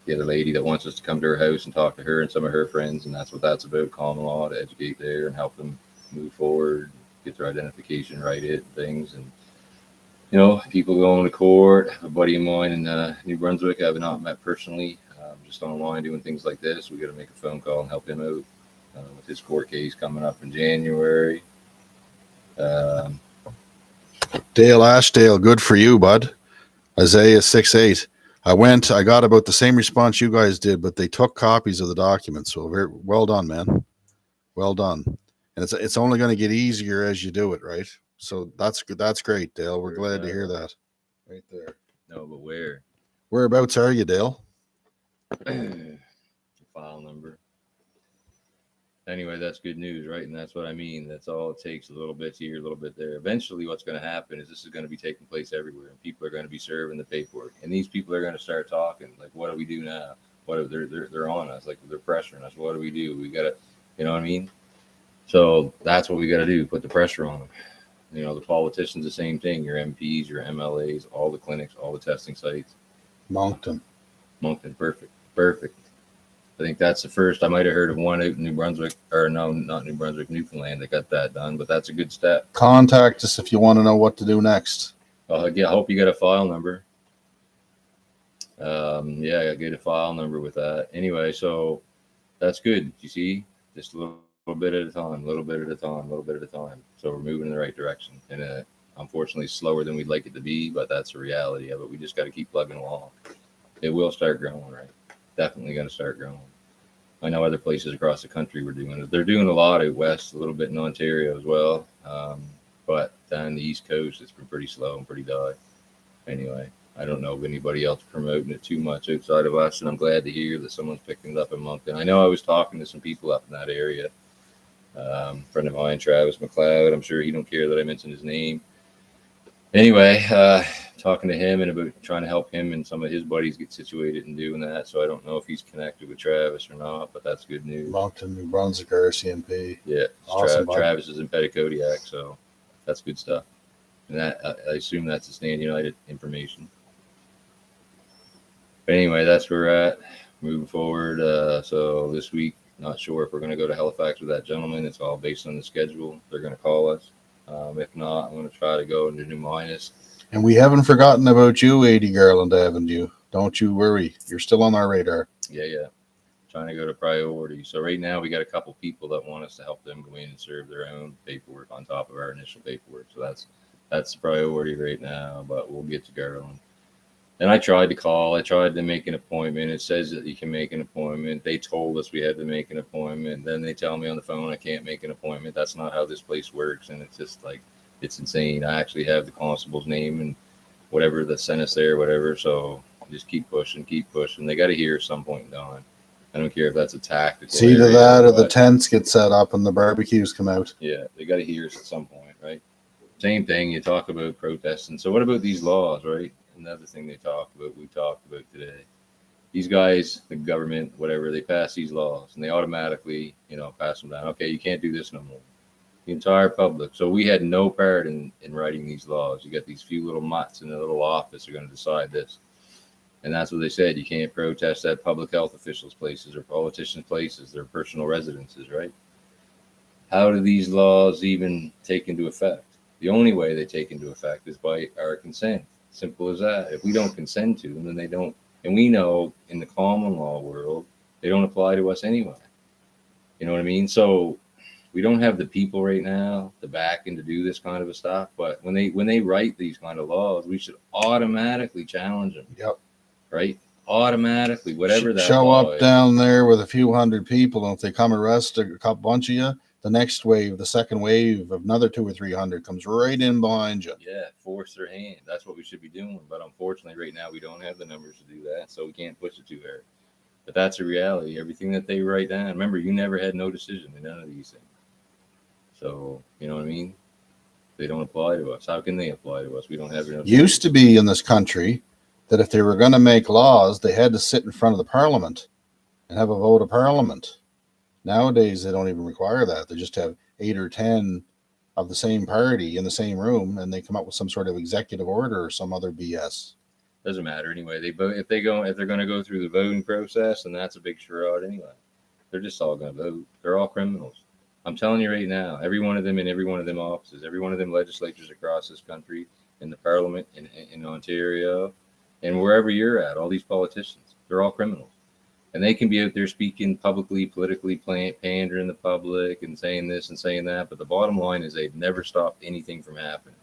get a lady that wants us to come to her house and talk to her and some of her friends, and that's what that's about, common law, to educate there and help them move forward, get their identification right, things. And you know, people going to court. A buddy of mine in New Brunswick I have not met personally, just online doing things like this. We got to make a phone call and help him out with his court case coming up in January. Dale Ashdale, good for you, bud. Isaiah 6:8. I got about the same response you guys did, but they took copies of the documents. So very well done, man. Well done. And it's only going to get easier as you do it, right? So that's good. That's great, Dale. We're glad to hear that. Right there. No, but where? Whereabouts are you, Dale? File number. Anyway, that's good news, right? And that's what I mean. That's all it takes, a little bit here, a little bit there. Eventually, what's going to happen is this is going to be taking place everywhere, and people are going to be serving the paperwork. And these people are going to start talking, like, what do we do now? What if they're on us, like they're pressuring us? What do? We got to, you know what I mean? So that's what we got to do, put the pressure on them. You know, the politicians, the same thing, your MPs, your MLAs, all the clinics, all the testing sites. Moncton, perfect. I think that's the first. I might have heard of one out in New Brunswick, or no, not New Brunswick, Newfoundland that got that done, but that's a good step. Contact us if you want to know what to do next. I hope you got a file number. Yeah, I get a file number with that. Anyway, so that's good. You see, just a little bit at a time, little bit at a time. So we're moving in the right direction, and unfortunately slower than we'd like it to be, but that's the reality of it. We just got to keep plugging along. It will start growing, right? Definitely going to start growing. I know other places across the country were doing it. They're doing a lot out west, a little bit in Ontario as well. But down the East Coast, it's been pretty slow and pretty die. Anyway, I don't know of anybody else promoting it too much outside of us, and I'm glad to hear that someone's picking it up in Moncton. I know I was talking to some people up in that area. Friend of mine, Travis McLeod. I'm sure he don't care that I mentioned his name. Anyway, talking to him and about trying to help him and some of his buddies get situated and doing that. So I don't know if he's connected with Travis or not, but that's good news. Moncton, New Brunswick, RCMP. Yeah, awesome, Travis is in Petitcodiac, so that's good stuff. And that I assume that's the Stand United information. But anyway, that's where we're at. Moving forward. So this week, not sure if we're going to go to Halifax with that gentleman. It's all based on the schedule. They're going to call us. If not, I'm going to try to go into New Minas. And we haven't forgotten about you, 80 Garland Avenue. Don't you worry. You're still on our radar. Yeah. Trying to go to priority. So right now we got a couple people that want us to help them go in and serve their own paperwork on top of our initial paperwork. So that's the priority right now, but we'll get to Garland. And I tried to call. I tried to make an appointment. It says that you can make an appointment. They told us we had to make an appointment. Then they tell me on the phone I can't make an appointment. That's not how this place works. And it's just like, it's insane. I actually have the constable's name and whatever that sent us there, whatever. So just keep pushing. They got to hear at some point in time. I don't care if that's a tactical. It's either that or the tents get set up and the barbecues come out. Yeah, they got to hear us at some point, right? Same thing. You talk about protesting. So what about these laws, right? Another thing we talked about today. these guys, the government, whatever, they pass these laws and they automatically, pass them down. Okay, you can't do this no more. The entire public. So we had no part in writing these laws. You got these few little mutts in a little office are going to decide this. And that's what they said. You can't protest at public health officials' places or politicians' places, their personal residences, right? How do these laws even take into effect? The only way they take into effect is by our consent. Simple as that. If we don't consent to them, then they don't. And we know in the common law world, they don't apply to us anyway. You know what I mean? So we don't have the people right now to back and to do this kind of a stuff. But when they write these kind of laws, we should automatically challenge them. Yep. Right? Automatically, whatever that show law up is. down there with a few hundred people, and if they come arrest a couple bunch of you, the next wave, the second wave of another 200 or 300 comes right in behind you. Yeah, force their hand. That's what we should be doing. But unfortunately, right now we don't have the numbers to do that, so we can't push it too hard. But that's a reality. Everything that they write down. Remember, you never had no decision in none of these things. So you know what I mean? They don't apply to us. How can they apply to us? We don't have enough. Used to be in this country that if they were going to make laws, they had to sit in front of the parliament and have a vote of parliament. Nowadays, they don't even require that. They just have 8 or 10 of the same party in the same room, and they come up with some sort of executive order or some other BS. Doesn't matter anyway. They vote if they're going to go through the voting process, and that's a big charade anyway. They're just all going to vote. They're all criminals. I'm telling you right now, every one of them in every one of them offices, every one of them legislatures across this country, in the parliament, in Ontario, and wherever you're at, all these politicians, they're all criminals. And they can be out there speaking publicly, politically, pandering the public and saying this and saying that. But the bottom line is they've never stopped anything from happening.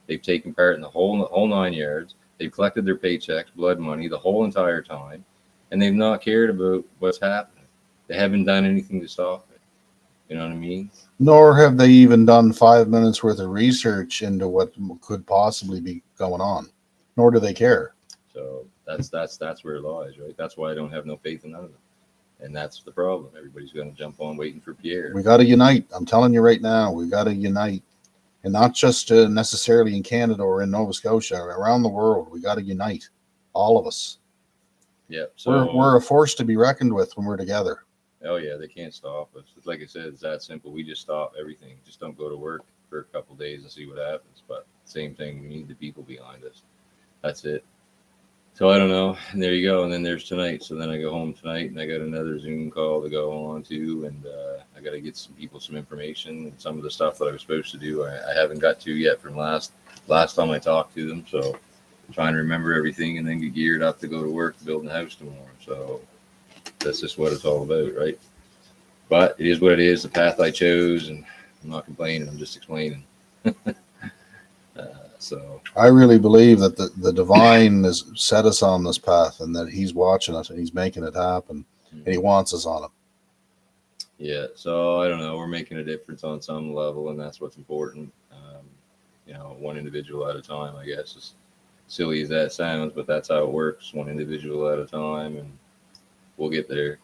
They've taken part in the whole 9 yards. They've collected their paychecks, blood money, the whole entire time. And they've not cared about what's happening. They haven't done anything to stop it. You know what I mean? Nor have they even done 5 minutes worth of research into what could possibly be going on. Nor do they care. So that's where it lies, right? That's why I don't have no faith in none of them. And that's the problem. Everybody's going to jump on waiting for Pierre. We got to unite. I'm telling you right now, we got to unite. And not just necessarily in Canada or in Nova Scotia, around the world. We got to unite. All of us. Yeah. So we're a force to be reckoned with when we're together. Oh, yeah. They can't stop us. It's like I said, it's that simple. We just stop everything. Just don't go to work for a couple of days and see what happens. But same thing. We need the people behind us. That's it. So I don't know. And there you go. And then there's tonight. So then I go home tonight and I got another Zoom call to go on to. And I got to get some people some information and some of the stuff that I was supposed to do. I haven't got to yet from last time I talked to them. So I'm trying to remember everything and then get geared up to go to work to build a house tomorrow. So that's just what it's all about, right? But it is what it is. The path I chose. And I'm not complaining. I'm just explaining. So I really believe that the divine has set us on this path and that he's watching us and he's making it happen and he wants us on it. Yeah. So I don't know. We're making a difference on some level and that's what's important. One individual at a time, I guess, as silly as that sounds, but that's how it works. One individual at a time and we'll get there.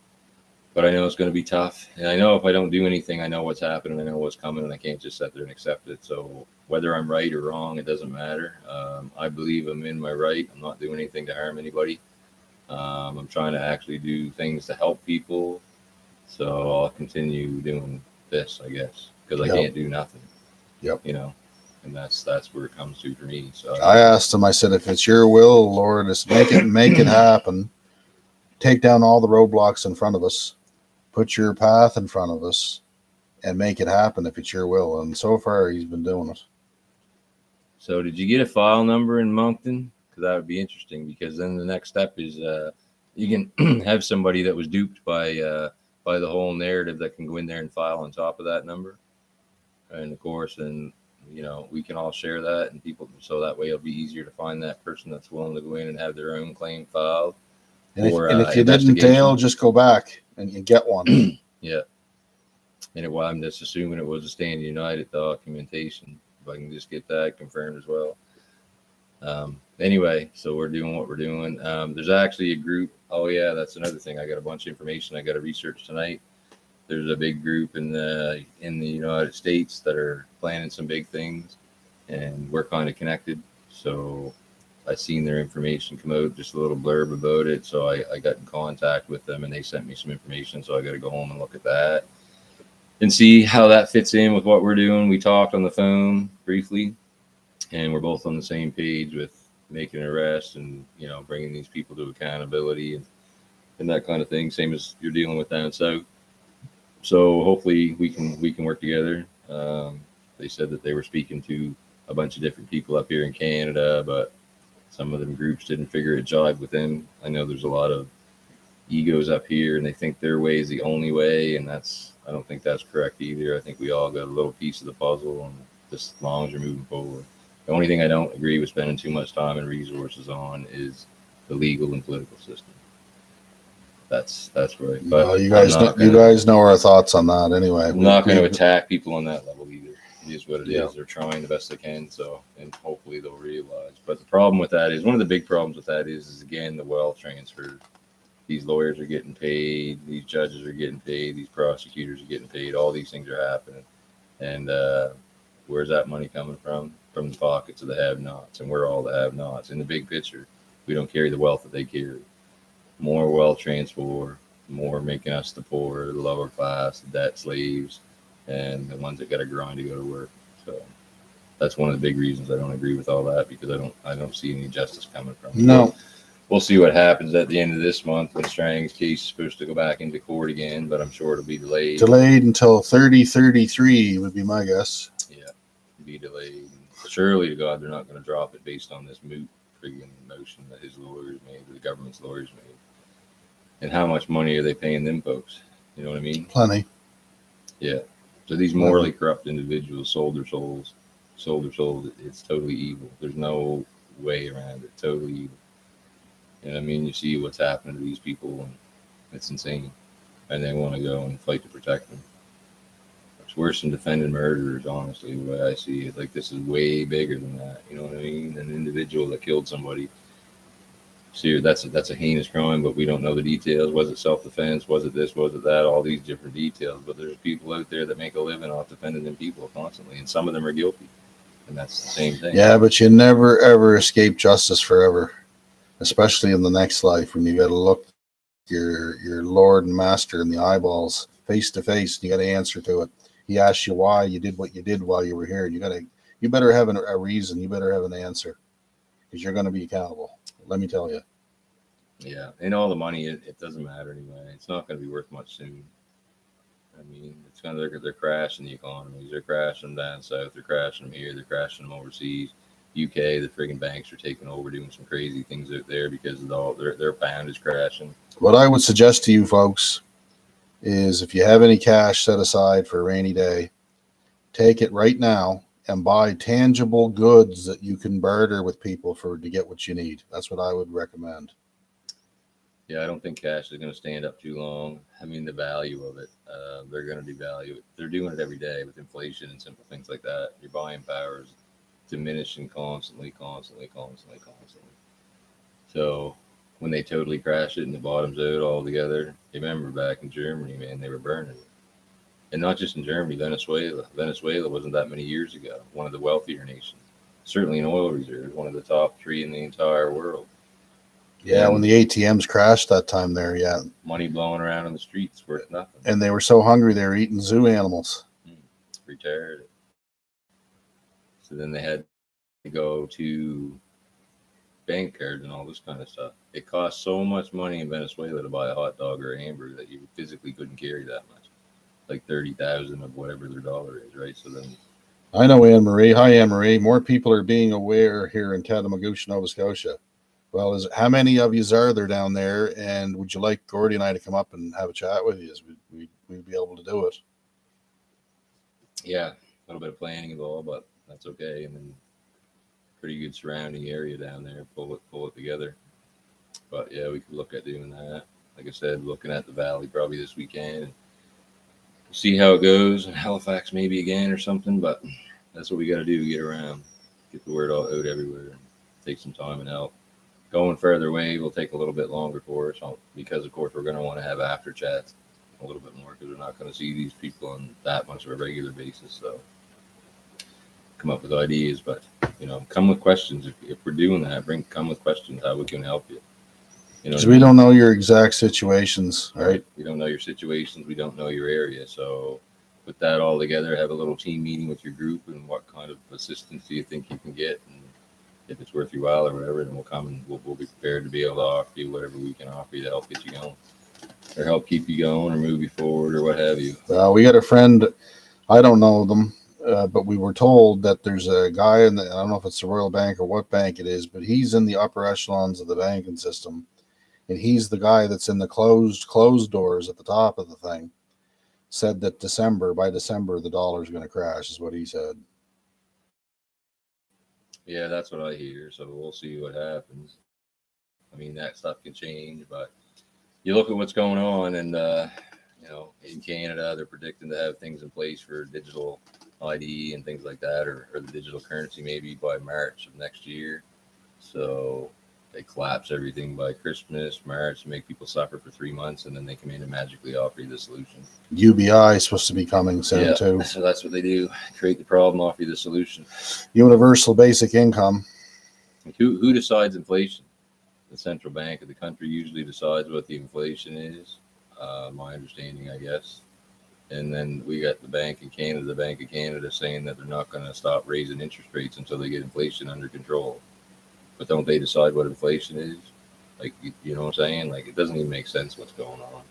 But I know it's going to be tough. And I know if I don't do anything, I know what's happening. I know what's coming and I can't just sit there and accept it. So whether I'm right or wrong, it doesn't matter. I believe I'm in my right. I'm not doing anything to harm anybody. I'm trying to actually do things to help people. So I'll continue doing this, I guess, because I can't do nothing. Yep. And that's where it comes to for me. So I asked him, I said, if it's your will, Lord, just make it happen. Take down all the roadblocks in front of us. Put your path in front of us and make it happen if it's your will. And so far, he's been doing it. So did you get a file number in Moncton? Because that would be interesting because then the next step is you can have somebody that was duped by the whole narrative that can go in there and file on top of that number. And of course, then, we can all share that and people, so that way it'll be easier to find that person that's willing to go in and have their own claim filed. And if you didn't, Dale, just go back and you get one. Yeah. And I'm just assuming it was a Stand United documentation. If I can just get that confirmed as well. Anyway, so we're doing what we're doing. There's actually a group. Oh, yeah, that's another thing. I got a bunch of information I got to research tonight. There's a big group in the United States that are planning some big things, and we're kind of connected. So I seen their information come out, just a little blurb about it. So I got in contact with them and they sent me some information. So I got to go home and look at that and see how that fits in with what we're doing. We talked on the phone briefly, and we're both on the same page with making an arrest and, you know, bringing these people to accountability and that kind of thing. Same as you're dealing with down south. So hopefully we can work together. They said that they were speaking to a bunch of different people up here in Canada, but some of them groups didn't figure it jived with them. I know there's a lot of egos up here and they think their way is the only way, and I don't think that's correct either. I think we all got a little piece of the puzzle, and just as long as you're moving forward. The only thing I don't agree with spending too much time and resources on is the legal and political system. That's right. But you guys know our thoughts on that anyway. I'm not going to attack people on that level either. It is what it is. They're trying the best they can, so, and hopefully they'll realize. But the problem with that is, one of the big problems with that is again, the wealth transfer. These lawyers are getting paid, these judges are getting paid, these prosecutors are getting paid, all these things are happening. And where's that money coming from? From the pockets of the have-nots, and we're all the have-nots. In the big picture, we don't carry the wealth that they carry. More wealth transfer, more making us the poor, the lower class, the debt slaves, and the ones that got to grind to go to work. So that's one of the big reasons I don't agree with all that, because I don't see any justice coming from it. No. We'll see what happens at the end of this month when Strang's case is supposed to go back into court again, but I'm sure it'll be delayed. Delayed until 3033 would be my guess. Yeah, be delayed. Surely to God, they're not going to drop it based on this moot friggin' motion that his lawyers made, the government's lawyers made. And how much money are they paying them folks? You know what I mean? Plenty. Yeah. So these morally corrupt individuals sold their souls. It's totally evil. There's no way around it. Totally evil. And I mean, you see what's happening to these people, and it's insane. And they want to go and fight to protect them. It's worse than defending murderers, honestly, the way I see it. Like, this is way bigger than that. You know what I mean? An individual that killed somebody. See, that's a heinous crime, but we don't know the details. Was it self-defense? Was it this? Was it that? All these different details. But there's people out there that make a living off defending them people constantly, and some of them are guilty. And that's the same thing. Yeah, but you never, ever escape justice forever. Especially in the next life, when you got to look your Lord and Master in the eyeballs, face to face, and you got to answer to it. He asks you why you did what you did while you were here. You better have a reason. You better have an answer, because you're going to be accountable. Let me tell you. Yeah, and all the money, it doesn't matter anyway. It's not going to be worth much soon. I mean, it's going to they're crashing the economies. They're crashing them down south. They're crashing them here. They're crashing them overseas. UK, the friggin' banks are taking over, doing some crazy things out there because of all their pound is crashing. What I would suggest to you folks is, if you have any cash set aside for a rainy day, take it right now and buy tangible goods that you can barter with people to get what you need. That's what I would recommend. Yeah, I don't think cash is going to stand up too long. I mean, the value of it, they're going to devalue it. They're doing it every day with inflation and simple things like that. Your buying power is diminishing constantly. So when they totally crash it and the bottom's out altogether, remember back in Germany, man, they were burning it. And not just in Germany, Venezuela. Venezuela wasn't that many years ago one of the wealthier nations. Certainly in oil reserves, one of the top 3 in the entire world. Yeah, when the ATMs crashed that time there, yeah. Money blowing around in the streets worth nothing. And they were so hungry they were eating zoo animals. Retired it. So then they had to go to bank cards and all this kind of stuff. It cost so much money in Venezuela to buy a hot dog or a hamburger that you physically couldn't carry that much. Like 30,000 of whatever their dollar is, right? So then I know Anne Marie. Hi, Anne Marie. More people are being aware here in Tatamagouche, Nova Scotia. Well, how many of you are there down there? And would you like Gordy and I to come up and have a chat with you? We'd be able to do it. Yeah, a little bit of planning involved, but that's okay. And then pretty good surrounding area down there. Pull it together. But yeah, we could look at doing that. Like I said, looking at the valley probably this weekend. And see how it goes. And Halifax maybe again or something. But that's what we got to do. Get around. Get the word out everywhere. And take some time and help. Going further away will take a little bit longer for us because, of course, we're going to want to have after chats a little bit more because we're not going to see these people on that much of a regular basis. So come up with ideas, but come with questions. If we're doing that, come with questions how we can help you. Because we don't know your exact situations, right? We don't know your situations. We don't know your area. So put that all together, have a little team meeting with your group, and what kind of assistance do you think you can get? And if it's worth your while or whatever, then we'll come and we'll be prepared to be able to offer you whatever we can offer you to help get you going or help keep you going or move you forward or what have you. We got a friend, I don't know them, but we were told that there's a guy I don't know if it's the Royal Bank or what bank it is, but he's in the upper echelons of the banking system. And he's the guy that's in the closed doors at the top of the thing. Said that by December, the dollar's going to crash, is what he said. Yeah, that's what I hear. So we'll see what happens. I mean, that stuff can change, but you look at what's going on, and in Canada, they're predicting to have things in place for digital ID and things like that, or the digital currency maybe by March of next year. So they collapse everything by Christmas, March, make people suffer for 3 months, and then they come in and magically offer you the solution. UBI is supposed to be coming soon too. So that's what they do: create the problem, offer you the solution. Universal basic income. Who decides inflation? The central bank of the country usually decides what the inflation is. My understanding, I guess. And then we got the Bank of Canada saying that they're not going to stop raising interest rates until they get inflation under control. But don't they decide what inflation is? Like, you know what I'm saying? Like, it doesn't even make sense what's going on.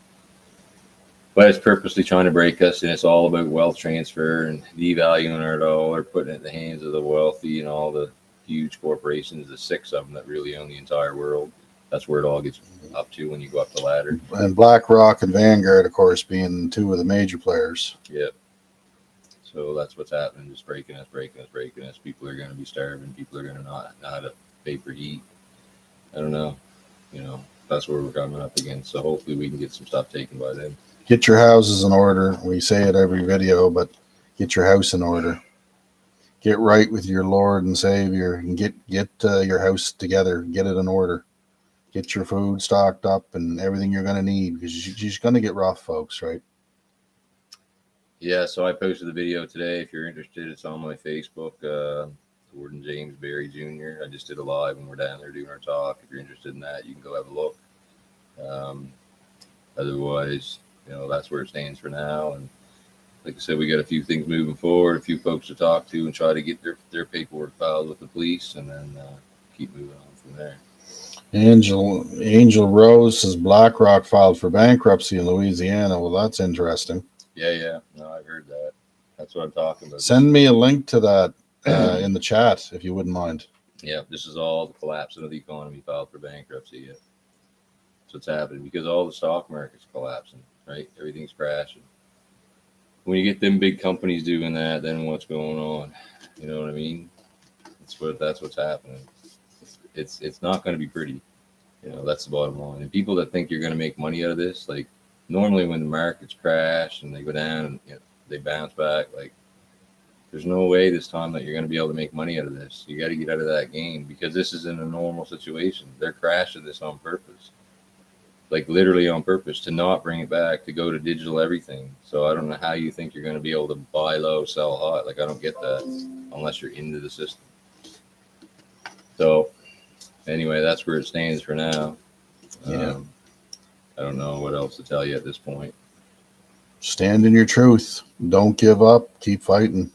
But it's purposely trying to break us, and it's all about wealth transfer and devaluing our dollar, putting it in the hands of the wealthy and all the huge corporations, the 6 of them that really own the entire world. That's where it all gets up to when you go up the ladder. And BlackRock and Vanguard, of course, being 2 of the major players. Yep. So that's what's happening, just breaking us. People are going to be starving. People are going to not have to pay for heat. I don't know. That's where we're coming up against. So hopefully we can get some stuff taken by then. Get your houses in order. We say it every video, but get your house in order. Get right with your Lord and Savior, and get your house together. Get it in order. Get your food stocked up and everything you're going to need, because you're going to get rough, folks, right? Yeah, so I posted the video today. If you're interested, it's on my Facebook. Gordon James Barry Jr. I just did a live when we're down there doing our talk. If you're interested in that, you can go have a look. Otherwise, that's where it stands for now. And like I said, we got a few things moving forward, a few folks to talk to and try to get their paperwork filed with the police, and then keep moving on from there. Angel Rose says BlackRock filed for bankruptcy in Louisiana. Well, that's interesting. Yeah. No, I've heard that. That's what I'm talking about. Send me a link to that in the chat, if you wouldn't mind. Yeah, this is all the collapse of the economy, filed for bankruptcy. Yeah. So it's happening because all the stock market's collapsing, right? Everything's crashing. When you get them big companies doing that, then what's going on? You know what I mean? That's what's happening. It's not going to be pretty. That's the bottom line. And people that think you're going to make money out of this, like normally when the markets crash and they go down and they bounce back, like there's no way this time that you're going to be able to make money out of this. You got to get out of that game, because this isn't a normal situation. They're crashing this on purpose, like literally on purpose, to not bring it back, to go to digital everything. So I don't know how you think you're going to be able to buy low, sell high. Like, I don't get that unless you're into the system. So anyway, that's where it stands for now. Yeah. I don't know what else to tell you at this point. Stand in your truth. Don't give up. Keep fighting.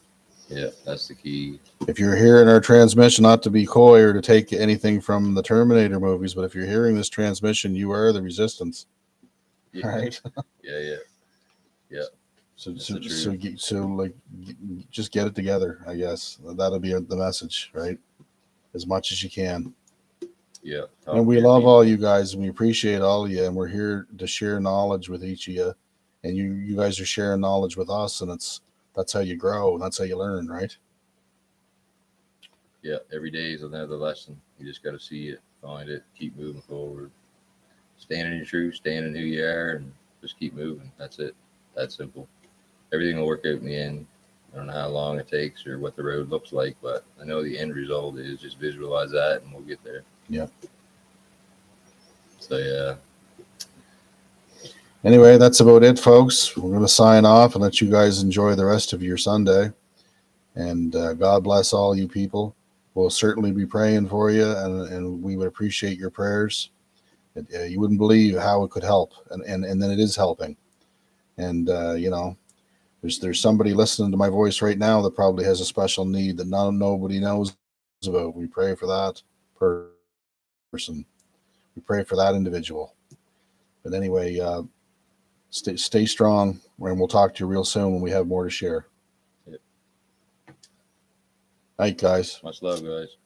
Yeah, that's the key. If you're hearing our transmission, not to be coy or to take anything from the Terminator movies, but if you're hearing this transmission, you are the resistance. Yeah. Right? Yeah. So just get it together, I guess. That'll be the message, right? As much as you can. Yeah. And we love all you guys, and we appreciate all of you, and we're here to share knowledge with each of you. And you guys are sharing knowledge with us, and that's how you grow, and that's how you learn, right? Yeah, every day is another lesson. You just got to see it, find it, keep moving forward. Stand in your truth, stand in who you are, and just keep moving. That's it. That's simple. Everything will work out in the end. I don't know how long it takes or what the road looks like, but I know the end result is just visualize that, and we'll get there. Yeah. So, yeah. Anyway, that's about it, folks. We're going to sign off and let you guys enjoy the rest of your Sunday. And God bless all you people. we'll certainly be praying for you, and we would appreciate your prayers. You wouldn't believe how it could help, and then it is helping. And you know, there's somebody listening to my voice right now that probably has a special need that nobody knows about. We pray for that person. We pray for that individual. But anyway, stay strong, and we'll talk to you real soon when we have more to share. Yep. Night, guys. Much love, guys.